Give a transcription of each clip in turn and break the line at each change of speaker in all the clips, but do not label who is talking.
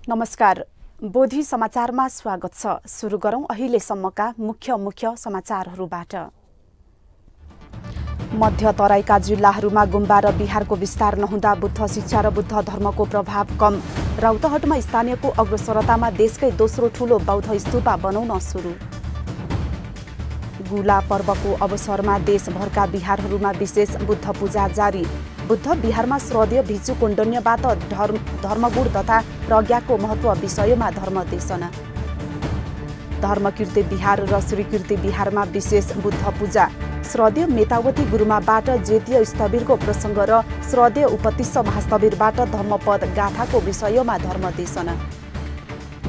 नमस्कार, बोधी समाचारमा स्वागत छ। सुरु गरौं अहिलेसम्मका मुख्य समाचारहरूबाट। मध्य तराईका जिल्लाहरूमा गुम्बा र बिहारको विस्तार नहुँदा बुद्ध शिक्षा र बुद्ध धर्मको प्रभाव कम। रौतहटमा स्थानीयको अग्रसरतामा देशकै दोस्रो ठूलो बौद्ध स्तूपा बनाउन सुरु। गुला पर्वको अवसरमा देशभरका बिहारहरूमा विशेष बुद्ध पूजा जारी। बुद्ध बिहारमा श्रद्धेय भिक्षु कोण्डन्यबाट धर्मगुण तथा प्रज्ञाको महत्व विषयमा धर्मदेशना। धर्मकीर्ति बिहार र श्रीकीर्ति बिहारमा विशेष बुद्ध पूजा। श्रद्धेय मेतावती गुरुमाबाट जेतीय स्थविरको प्रसङ्ग र श्रद्धेय उपतिष्ठ महास्थविरबाट धर्मपद गाथाको विषयमा धर्मदेशना।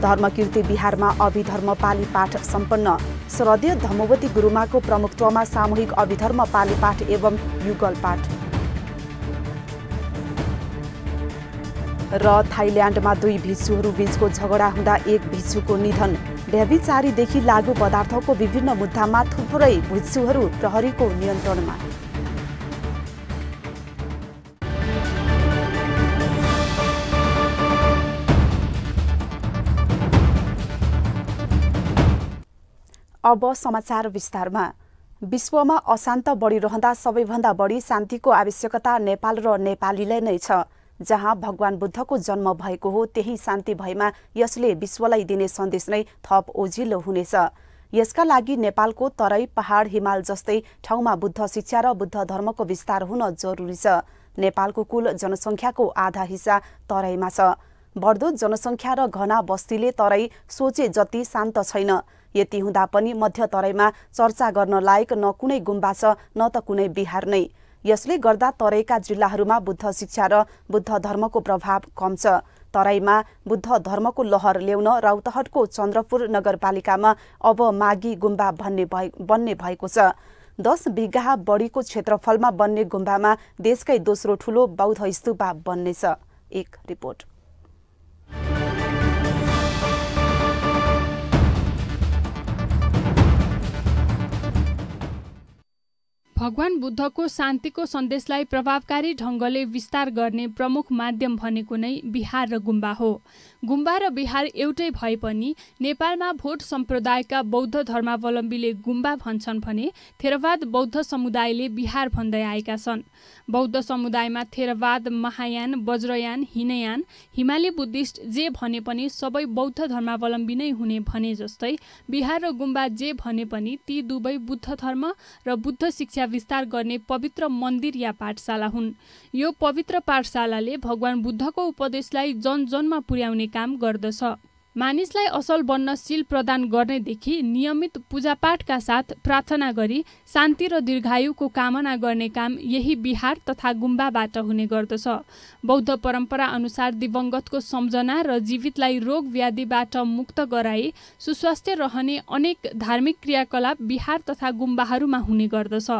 धर्मकीर्ति बिहारमा अभिधर्म पाली पाठ सम्पन्न। श्रद्धेय धर्मवती गुरुमाको प्रमुखत्वमा सामूहिक अभिधर्म पाली पाठ एवं युगल पाठ। र थाइल्याण्डमा 2 भिक्षुहरू बीचको झगडा हुँदा 1 भिक्षुको निधन। व्यभिचारीदेखि लागू पदार्थको विभिन्न मुद्दामा थुप्रै भिक्षुहरू प्रहरीको नियन्त्रणमा। अब समाचार विस्तारमा। विश्वमा अशान्त बढिरहँदा सबैभन्दा बढी शान्तिको आवश्यकता नेपाल र नेपालीलाई नै छ। जहाँ भगवान बुद्धको जन्म भएको हो त्यही शान्ति भएमा यसले विश्वलाई दिने सन्देश नै थप ओजिलो हुनेछ। यसका लागि नेपालको तराई, पहाड, हिमाल जस्तै ठाउँमा बुद्ध शिक्षा र बुद्ध धर्मको विस्तार हुन जरुरी छ। नेपालको कुल जनसङ्ख्याको आधा हिस्सा तराईमा छ। बढ्दो जनसङ्ख्या र घना बस्तीले तराई सोचे जति शान्त छैन। यति हुँदा पनि मध्य तराईमा चर्चा गर्न लायक न कुनै गुम्बा छ न त कुनै बिहार नै। यसले गर्दा तराईका जिल्लाहरूमा बुद्ध शिक्षा र बुद्ध धर्मको प्रभाव कम छ। तराईमा बुद्ध धर्मको लहर ल्याउन रौतहटको चन्द्रपुर नगरपालिकामा अब मागी गुम्बा बन्ने भएको छ। 10 बिघा बढीको क्षेत्रफलमा बन्ने गुम्बामा देशकै दोस्रो ठूलो बौद्ध स्तूपा बन्नेछ। एक रिपोर्ट।
भगवान बुद्धको शान्तिको सन्देशलाई प्रभावकारी ढङ्गले विस्तार गर्ने प्रमुख माध्यम भनेको नै बिहार र गुम्बा हो। गुम्बा र बिहार एउटै भए पनि नेपालमा भोट सम्प्रदायका बौद्ध धर्मावलम्बीले गुम्बा भन्छन् भने थेरवाद बौद्ध समुदायले बिहार भन्दै आएका छन्। बौद्ध समुदायमा थेरवाद, महायान, वज्रयान, हिनयान, हिमाली बुद्धिस्ट जे भने पनि सबै बौद्ध धर्मावलम्बी नै हुने भने जस्तै बिहार र गुम्बा जे भने पनि ती दुवै बुद्ध धर्म र बुद्ध शिक्षा विस्तार गर्ने पवित्र मन्दिर या पाठशाला हुन्। यो पवित्र पाठशालाले भगवान बुद्धको उपदेशलाई जनजनमा पुर्याउने काम गर्दछ। मानिसलाई असल बन्न शील प्रदान गर्नेदेखि नियमित पूजापाठका साथ प्रार्थना गरी शान्ति र दीर्घायुको कामना गर्ने काम यही बिहार तथा गुम्बाबाट हुने गर्दछ। बौद्ध परम्परा अनुसार दिवंगतको सम्झना र जीवितलाई रोग व्याधिबाट मुक्त गराई सुस्वास्थ्य रहने अनेक धार्मिक क्रियाकलाप बिहार तथा गुम्बाहरूमा हुने गर्दछ।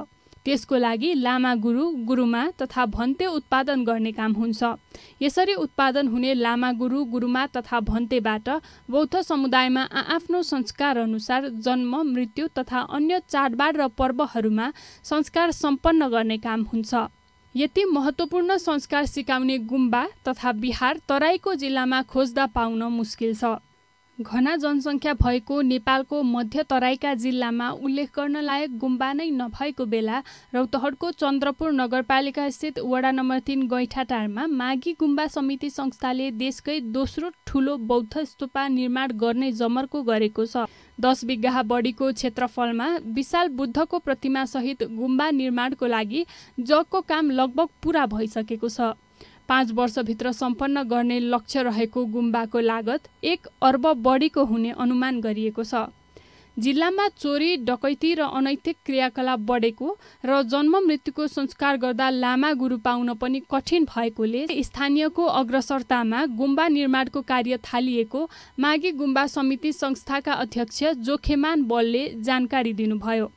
त्यसको लागि लामा गुरु, गुरुमा तथा भन्ते उत्पादन गर्ने काम हुन्छ। यसरी उत्पादन हुने लामा गुरु, गुरुमा तथा भन्तेबाट बौद्ध समुदायमा आआफ्नो संस्कार अनुसार जन्म, मृत्यु तथा अन्य चाडबाड र पर्वहरूमा संस्कार सम्पन्न गर्ने काम हुन्छ। यति महत्त्वपूर्ण संस्कार सिकाउने गुम्बा तथा बिहार तराईको जिल्लामा खोज्दा पाउन मुस्किल छ। घना जनसङ्ख्या भएको नेपालको मध्य तराईका जिल्लामा उल्लेख गर्न लायक गुम्बा नै नभएको बेला रौतहटको चन्द्रपुर नगरपालिका स्थित वडा नम्बर 3 गैठाटारमा मागी गुम्बा समिति संस्थाले देशकै दोस्रो ठूलो बौद्ध स्तूपा निर्माण गर्ने जमर्को गरेको छ। 10 बिघा बढीको क्षेत्रफलमा विशाल बुद्धको प्रतिमा सहित गुम्बा निर्माणको लागि जगको काम लगभग पूरा भइसकेको छ। 5 वर्षभित्र सम्पन्न गर्ने लक्ष्य रहेको गुम्बाको लागत 1 अर्ब बढीको हुने अनुमान गरिएको छ। जिल्लामा चोरी, डकैती र अनैतिक क्रियाकलाप बढेको र जन्म मृत्युको संस्कार गर्दा लामा गुरु पाउन पनि कठिन भएकोले स्थानीयको अग्रसरतामा गुम्बा निर्माणको कार्य थालिएको मागी गुम्बा समिति संस्थाका अध्यक्ष जोखेमान बलले जानकारी दिनुभयो।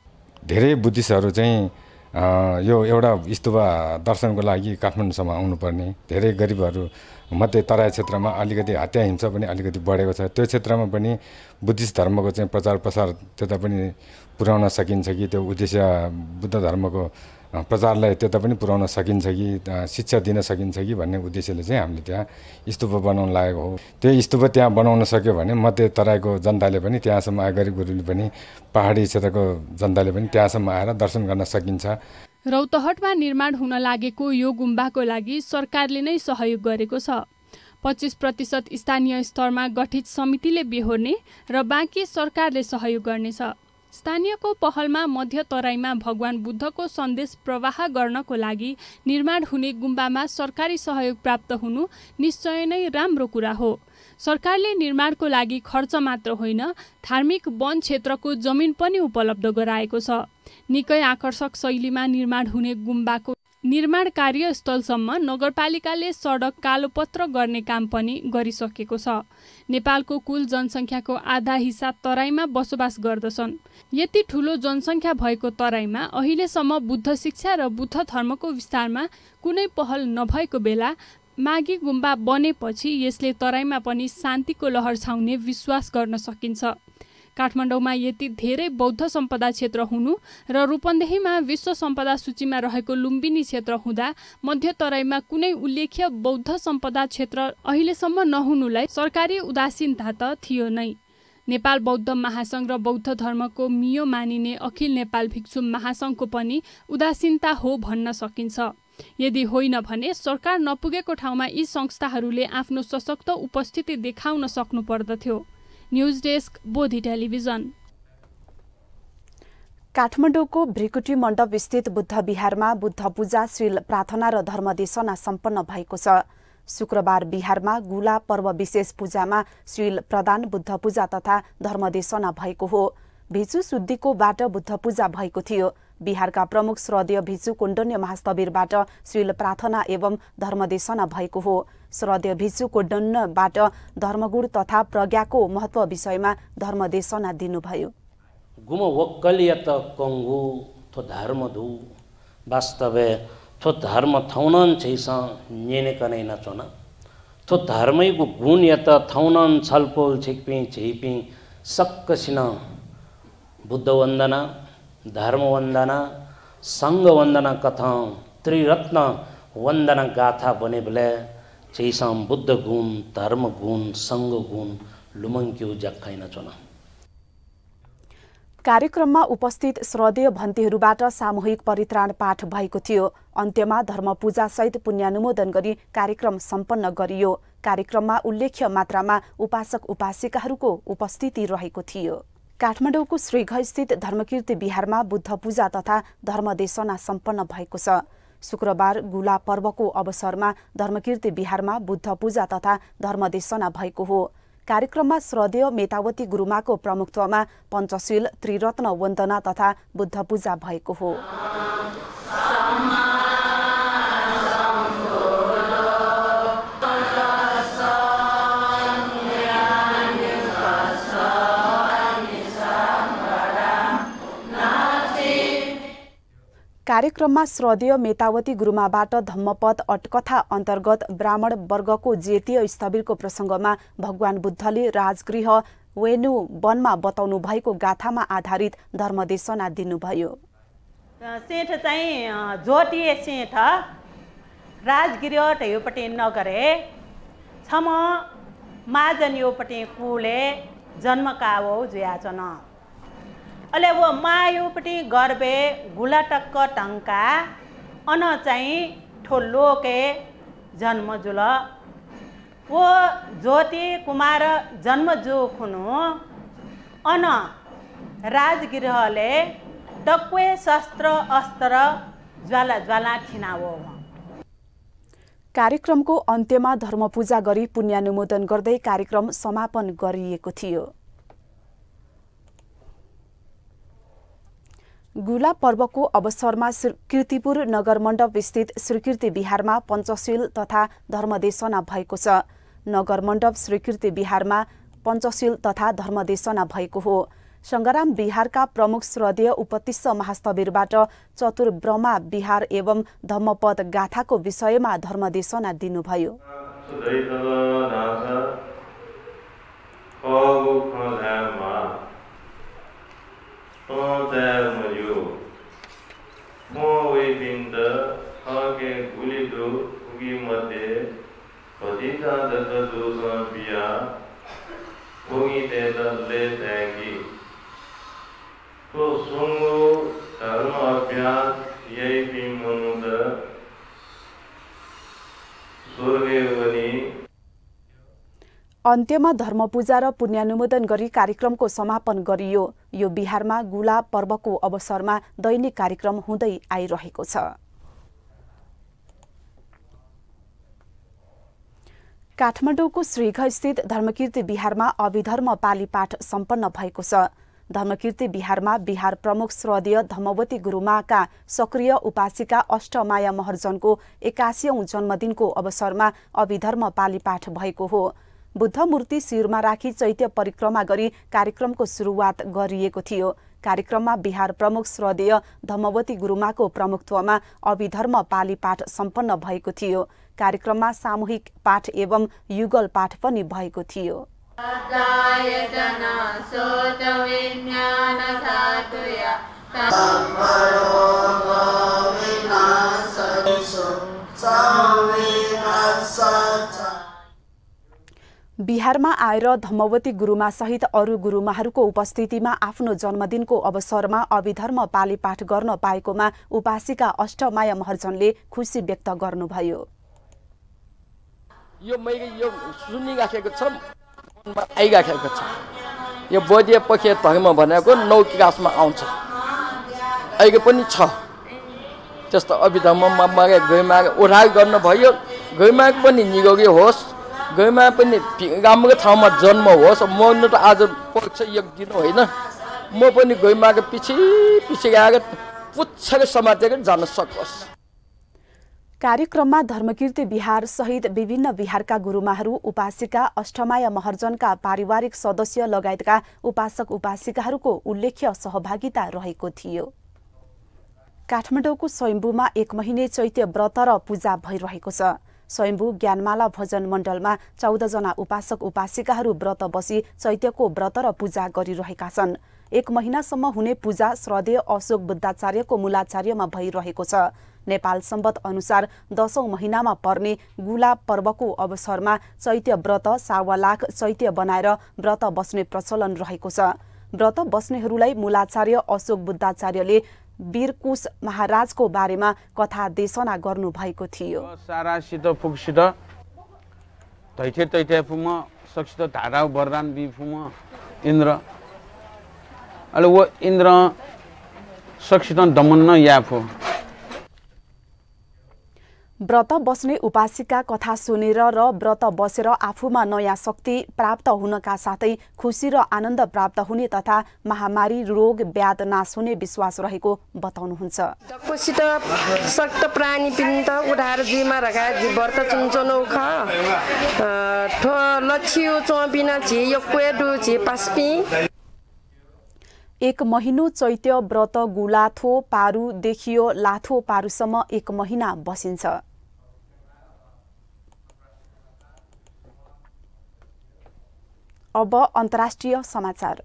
धेरै बुद्धिस्टहरू चाहिँ यो एउटा स्तूपा दर्शनको लागि काठमाडौँसम्म आउनुपर्ने। धेरै गरिबहरू मध्य तराई क्षेत्रमा अलिकति हत्या हिंसा पनि अलिकति बढेको छ। त्यो क्षेत्रमा पनि बुद्धिस्ट धर्मको चाहिँ प्रचार प्रसार त्यता पनि पुर्याउन सकिन्छ कि त्यो उद्देश्य बुद्ध धर्मको प्रचारलाई त्यता पनि पुर्याउन सकिन्छ कि शिक्षा दिन सकिन्छ कि भन्ने उद्देश्यले चाहिँ हामीले त्यहाँ स्तूप बनाउन लागेको हो। त्यो स्तूप त्यहाँ बनाउन सक्यो भने मध्य तराईको जनताले पनि त्यहाँसम्म आएर गरिब गुरुले पनि पहाडी क्षेत्रको जनताले पनि त्यहाँसम्म आएर दर्शन गर्न सकिन्छ।
रौतहटमा निर्माण हुन लागेको यो गुम्बाको लागि सरकारले नै सहयोग गरेको छ। 25% स्थानीय स्तरमा गठित समितिले बेहोर्ने र बाँकी सरकारले सहयोग गर्नेछ। स्थानीयको पहलमा मध्य तराईमा भगवान बुद्धको सन्देश प्रवाह गर्नको लागि निर्माण हुने गुम्बामा सरकारी सहयोग प्राप्त हुनु निश्चय नै राम्रो कुरा हो। सरकारले निर्माणको लागि खर्च मात्र होइन, धार्मिक वन क्षेत्रको जमिन पनि उपलब्ध गराएको छ। निकै आकर्षक शैलीमा निर्माण हुने गुम्बाको निर्माण कार्यस्थलसम्म नगरपालिकाले सडक कालोपत्र गर्ने काम पनि गरिसकेको छ। नेपालको कुल जनसङ्ख्याको आधा हिस्सा तराईमा बसोबास गर्दछन्। यति ठुलो जनसङ्ख्या भएको तराईमा अहिलेसम्म बुद्ध शिक्षा र बुद्ध धर्मको विस्तारमा कुनै पहल नभएको बेला मागी गुम्बा बनेपछि यसले तराईमा पनि शान्तिको लहर छाउने विश्वास गर्न सकिन्छ। काठमाडौँमा यति धेरै बौद्ध सम्पदा क्षेत्र हुनु र रूपन्देहीमा विश्व सम्पदा सूचीमा रहेको लुम्बिनी क्षेत्र हुँदा मध्य तराईमा कुनै उल्लेख्य बौद्ध सम्पदा क्षेत्र अहिलेसम्म नहुनुलाई सरकारी उदासीनता त थियो नै। नेपाल बौद्ध महासङ्घ र बौद्ध धर्मको मियो मानिने अखिल नेपाल भिक्षु महासङ्घको पनि उदासीनता हो भन्न सकिन्छ। यदि होइन भने सरकार नपुगेको ठाउँमा यी संस्थाहरूले आफ्नो सशक्त उपस्थिति देखाउन सक्नु पर्दथ्यो। News desk, Bodhi television.
काठमाडौँको भ्रिकुटी मण्डप स्थित बुद्ध विहारमा बुद्ध पूजा, श्रील प्रार्थना र धर्मदेशना सम्पन्न भएको छ। शुक्रबार बिहारमा गुला पर्व विशेष पूजामा श्रील प्रदान, बुद्ध पूजा तथा धर्मदेशना भएको हो। भिचु शुद्धिकोबाट बुद्ध पूजा भएको थियो। बिहारका प्रमुख श्रद्धेय भिचु कोण्डन्य महास्तवीरबाट श्रील प्रार्थना एवं धर्मदेशना भएको हो। श्रद्धेय भिचु कोण्डन्यबाट धर्मगुण तथा प्रज्ञाको महत्व विषयमा धर्मदेशना दिनुभयो।
गुम वक्कलियत कंगु थो धर्मधु वास्तवे थो धर्म थौनन छैस नेने कनै नचोना थो धर्मैको गुण यत थौनन छलपोल छिकपि छिपि सक्कसिन बुद्ध वन्दना, धर्म वन्दना, संघ वन्दना कथा त्रिरत्न वन्दना गाथा बने बेले छैसम बुद्ध गुण, धर्म गुण, संघ गुण लुमङ्क्यु जक्खाइ नचोना।
कार्यक्रममा उपस्थित श्रद्धेय भन्तीहरूबाट सामूहिक परित्राण पाठ भएको थियो। अन्त्यमा धर्म पूजा सहित पुण्यानुमोदन गरी कार्यक्रम सम्पन्न गरियो। कार्यक्रममा उल्लेख्य मात्रामा उपासक उपासिकाहरूको उपस्थिति रहेको थियो। काठमाडौँको श्रीघस्थित धर्मकीर्ति बिहारमा बुद्ध पूजा तथा धर्मदेशना सम्पन्न भएको छ। शुक्रबार गुला पर्वको अवसरमा धर्मकीर्ति बिहारमा बुद्ध पूजा तथा धर्मदेशना भएको हो। कार्यक्रममा श्रद्धेय मेतावती गुरुमाको प्रमुखत्वमा पञ्चशील, त्रिरत्न वन्दना तथा बुद्ध पूजा भएको हो। कार्यक्रममा श्रद्धेय मेतावती गुरुमाबाट धम्मपद अटकथा अन्तर्गत ब्राह्मण वर्गको जेतीय स्थविरको प्रसङ्गमा भगवान बुद्धले राजगृह वेणु वनमा बताउनु भएको गाथामा आधारित धर्मदेशना दिनुभयो।
सेठ चाहिँ जोटिए सेठ राजगृह ढेउपट्टि नगरे छम माजन योपट्टि कुले जन्मका हो जुयाचन अले वो मायोपट्टि गर्बे गुलाटक्क टङ्का अन चाहिँ ठोल्लो के जन्म जुल वो ज्योति कुमार जन्म जो खुनु अन राजगृहले टक्वे शस्त्र अस्त्र ज्वाला ज्वाला ठिनावो।
कार्यक्रमको अन्त्यमा धर्मपूजा गरी पुण्यानुमोदन गर्दै कार्यक्रम समापन गरिएको थियो। गुला पर्वको अवसरमा कीर्तिपुर नगर मण्डप स्थित श्रीकीर्ति बिहारमा पञ्चशील तथा धर्मदेशना भएको छ। नगर मण्डप श्रीकीर्ति बिहारमा पञ्चशील तथा धर्मदेशना भएको हो। सङ्ग्राम बिहारका प्रमुख श्रद्धेय उपतिस्स महास्तवीरबाट चतुर ब्रह्मा बिहार एवं धम्मपद गाथाको विषयमा धर्मदेशना दिनुभयो।
All that you more we be मध्ये प्रतिजात दोषा पिया कोही तेदले त्यागी तो सुंगो धर्म अभ्यास यही भी मनुद स्वर्गेवनी।
अन्त्यमा धर्मपूजा र पुण्यानुमोदन गरी कार्यक्रमको समापन गरियो। यो बिहारमा गुला पर्वको अवसरमा दैनिक कार्यक्रम हुँदै आइरहेको छ। काठमाडौँको श्रीघस्थित धर्मकीर्ति बिहारमा अभिधर्म पाली पाठ सम्पन्न भएको छ। धर्मकीर्ति बिहारमा बिहार प्रमुख श्रद्धेय धम्मवती गुरुमाका सक्रिय उपासिका अष्टमाया महर्जनको 81औं जन्मदिनको अवसरमा अभिधर्म पाली पाठ भएको हो। बुद्ध मूर्ति शिरमा राखी चैत्य परिक्रमा गरी कार्यक्रमको सुरुवात गरिएको थियो। कार्यक्रममा बिहार प्रमुख श्रद्धेय धम्मवती गुरुमाको प्रमुखत्वमा अभिधर्म पाली पाठ सम्पन्न भएको थियो। कार्यक्रममा सामूहिक पाठ एवं युगल पाठ पनि भएको थियो। बिहारमा आएर धम्मवती गुरुमा सहित अरू गुरुमाहरूको उपस्थितिमा आफ्नो जन्मदिनको अवसरमा अभिधर्म पाली पाठ गर्न पाएकोमा उपासिका अष्टमाया महर्जनले खुशी व्यक्त गर्नुभयो।
यो मैले यो सुनिराखेको छ, आइराखेको छ। यो बौद्ध पक्ष धर्म भनेको 9 क्लासमा आउँछ, अहिले पनि छ। त्यस्तो अभिधर्ममा मलाई गैमा उद्धार गर्नुभयो। गैमा पनि निरोगी होस्, गैमा पनि राम्रो ठाउँमा जन्म होस्। मर्नु त आज पर्छ एक दिन होइन। म पनि गैमाको पछि आएर पुच्छर समातेर जान सकोस्।
कार्यक्रममा धर्मकीर्ति बिहार सहित विभिन्न बिहारका गुरुमाहरू, उपासिका अष्टमाया महर्जनका पारिवारिक सदस्य लगायतका उपासक उपासिकाहरूको उल्लेख्य सहभागिता रहेको थियो। काठमाडौँको स्वयम्भूमा 1 महिने चैत्य व्रत र पूजा भइरहेको छ। स्वयम्भू ज्ञानमाला भजन मण्डलमा 14 जना उपासक उपासिकाहरू व्रत बसी चैत्यको व्रत र पूजा गरिरहेका छन्। 1 महिनासम्म हुने पूजा श्रद्धेय अशोक बुद्धाचार्यको मूलाचार्यमा भइरहेको छ। नेपाल सम्वत अनुसार 10औं महिनामा पर्ने गुला पर्वको अवसरमा चैत्य व्रत 1.25 लाख चैत्य बनाएर व्रत बस्ने प्रचलन रहेको छ। व्रत बस्नेहरूलाई मूलाचार्य अशोक बुद्धाचार्यले वीरकुश महाराजको बारेमा कथा देशना गर्नु भएको थियो।
सारासित फुकसित तैथे तैथे फुम सक्षित धारा वरदान बिफुम इन्द्र अले वो इन्द्र सक्षित दमन्न याफो।
व्रत बस्ने उपासिका कथा सुनेर र व्रत बसेर आफूमा नयाँ शक्ति प्राप्त हुनका साथै खुशी र आनन्द प्राप्त हुने तथा महामारी रोग व्याध नाश हुने विश्वास रहेको बताउनुहुन्छ।
दक्पसित सक्त प्राणी पिन्त उधार जीमा रगा जी व्रत चुनचनो ख ठो लछियो चोबिना जे यक्वेडु जे पास्पी।
1 महिनो चैत्य व्रत गुलाथो पारु देखियो लाथो पारुसम्म 1 महिना बसिन्छ। अब अन्तर्राष्ट्रिय समाचार।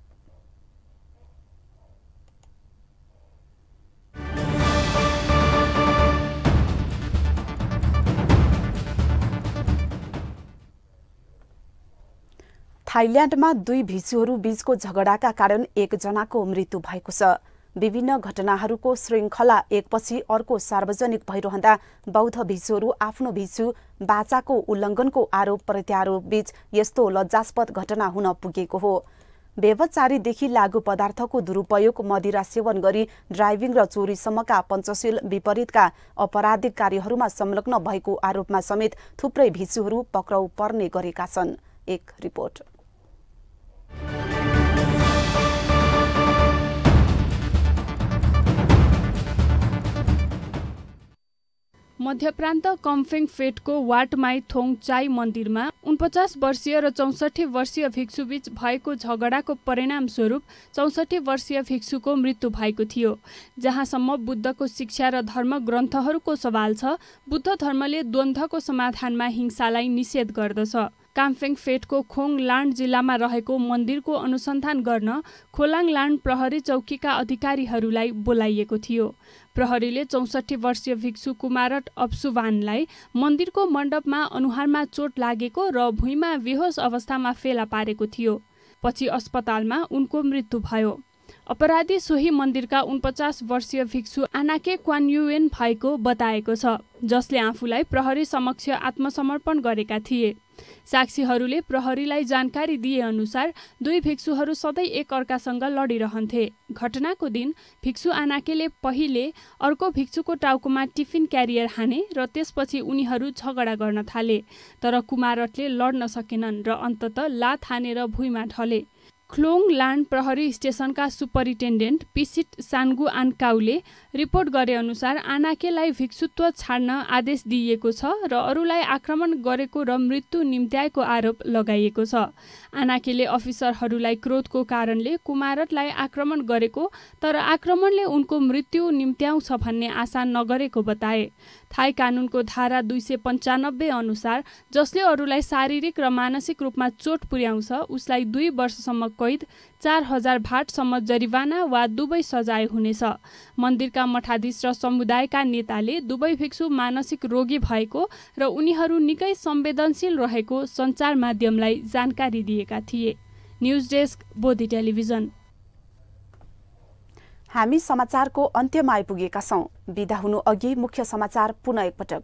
थाइल्याण्डमा 2 भिक्षुहरू बीचको झगडाका कारण 1 जनाको मृत्यु भएको छ। विभिन्न घटनाहरूको श्रृङ्खला एकपछि अर्को सार्वजनिक भइरहँदा बौद्ध भिक्षुहरू आफ्नो भिक्षु बाचाको उल्लङ्घनको आरोप प्रत्यारोप बीच यस्तो लज्जास्पद घटना हुन पुगेको हो। व्यभिचारीदेखि लागू पदार्थको दुरुपयोग, मदिरा सेवन गरी ड्राइभिङ र चोरीसम्मका पञ्चशील विपरीतका अपराधिक कार्यहरूमा संलग्न भएको आरोपमा समेत थुप्रै भिक्षुहरू पक्राउ पर्ने गरेका छन्। एक रिपोर्ट।
मध्यप्रान्त कम्फेङ फेटको वाटमाई थोङ चाई मन्दिरमा 49 वर्षीय र 64 वर्षीय भिक्षुबीच भएको झगडाको परिणामस्वरूप 64 वर्षीय भिक्षुको मृत्यु भएको थियो। जहाँसम्म बुद्धको शिक्षा र धर्म ग्रन्थहरूको सवाल छ, बुद्ध धर्मले द्वन्द्वको समाधानमा हिंसालाई निषेध गर्दछ। काम्फेङ फेटको खोङ लान्ड जिल्लामा रहेको मन्दिरको अनुसन्धान गर्न खोलाङ लान्ड प्रहरी चौकीका अधिकारीहरूलाई बोलाइएको थियो। प्रहरीले 64 वर्षीय भिक्षु कुमारट अप्सुवानलाई मन्दिरको मण्डपमा अनुहारमा चोट लागेको र भुइँमा बेहोस अवस्थामा फेला पारेको थियो। पछि अस्पतालमा उनको मृत्यु भयो। अपराधी सोही मन्दिरका 49 वर्षीय भिक्षु आनाके क्वान्युएन भएको बताएको छ, जसले आफूलाई प्रहरी समक्ष आत्मसमर्पण गरेका थिए। साक्षीहरूले प्रहरीलाई जानकारी दिए अनुसार दुई भिक्षुहरू सधैँ एक अर्कासँग लडिरहन्थे। घटनाको दिन भिक्षु आनाकेले पहिले अर्को भिक्षुको टाउकोमा टिफिन क्यारियर हाने र त्यसपछि उनीहरू झगडा गर्न थाले, तर कुमारटले लड्न सकेनन् र अन्ततः लात हानेर भुइँमा ढले। क्लोङ लान्ड प्रहरी स्टेसनका सुपरिन्टेन्डेन्ट पिसिट सान्गु आन्काउले रिपोर्ट गरे अनुसार आनाकेलाई भिक्षुत्व छाड्न आदेश दिइएको छ र अरूलाई आक्रमण गरेको र मृत्यु निम्त्याएको आरोप लगाइएको छ। आनाकेले अफिसरहरूलाई क्रोधको कारणले कुमारटलाई आक्रमण गरेको तर आक्रमणले उनको मृत्यु निम्त्याउँछ भन्ने आशा नगरेको बताए। थाई कानुनको धारा 295 अनुसार जसले अरूलाई शारीरिक र मानसिक रूपमा चोट पुर्याउँछ उसलाई 2 वर्षसम्म कैद, 4000 भाटसम्म जरिवाना वा दुवै सजाय हुनेछ। मन्दिरका मठाधीश र समुदायका नेताले दुवै भिक्षु मानसिक रोगी भएको र उनीहरू निकै संवेदनशील रहेको सञ्चार माध्यमलाई जानकारी दिएका थिए। News desk, Bodhi television.
हामी समाचारको अन्त्यमा आइपुगेका छौं। बिदा हुनु अघि मुख्य समाचार पुनः एकपटक।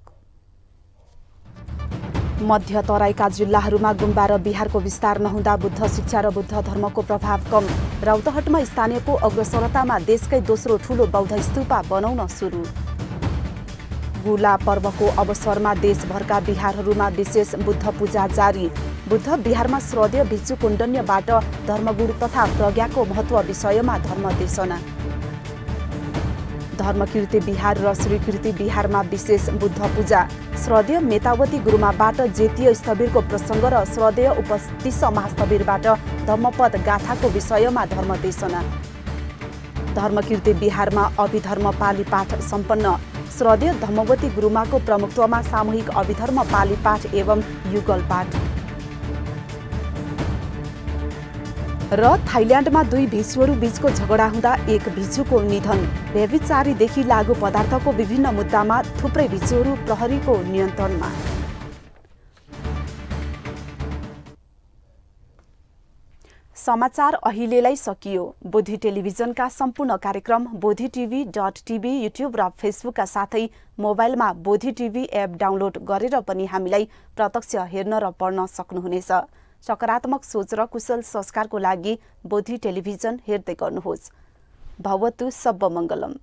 मध्य तराईका जिल्लाहरूमा गुम्बा र बिहारको विस्तार नहुँदा बुद्ध शिक्षा र बुद्ध धर्मको प्रभाव कम। रौतहटमा स्थानीयको अग्रसरतामा देशकै दोस्रो ठूलो बौद्ध स्तूपा बनाउन सुरु। गुला पर्वको अवसरमा देशभरका बिहारहरूमा विशेष बुद्ध पूजा जारी। बुद्ध बिहारमा श्रद्धेय भिक्षु कुण्डन्यबाट धर्मगुण तथा प्रज्ञाको महत्व विषयमा धर्मदेशना। धर्मकीर्ति बिहार र श्रीकीर्ति बिहारमा विशेष बुद्ध पूजा। श्रद्धेय मेतावती गुरुमाबाट जेतीय स्थविरको प्रसङ्ग र श्रद्धेय उपस्थित महास्थविरबाट धर्मपद गाथाको विषयमा धर्मदेशना। धर्मकीर्ति बिहारमा अभिधर्म पाली पाठ सम्पन्न। श्रद्धेय धर्मवती गुरुमाको प्रमुखत्वमा सामूहिक अभिधर्म पाली पाठ एवं युगल पाठ। र थाइल्याण्डमा 2 भिक्षुहरू बीचको झगडा हुँदा एक भिक्षुको निधन। व्यभिचारीदेखि लागू पदार्थको विभिन्न मुद्दामा थुप्रै भिक्षुहरू प्रहरीको नियन्त्रणमा। समाचार अहिलेलाई सकियो। बोधी टेलिभिजनका सम्पूर्ण कार्यक्रम bodhitv.tv, युट्युब र फेसबुकका साथै मोबाइलमा बोधी टिभी एप डाउनलोड गरेर पनि हामीलाई प्रत्यक्ष हेर्न र पढ्न सक्नुहुनेछ। सकारात्मक सोच र कुशल संस्कारको लागि बोधी टेलिभिजन हेर्दै गर्नुहोस्। भवतु सब मङ्गलम।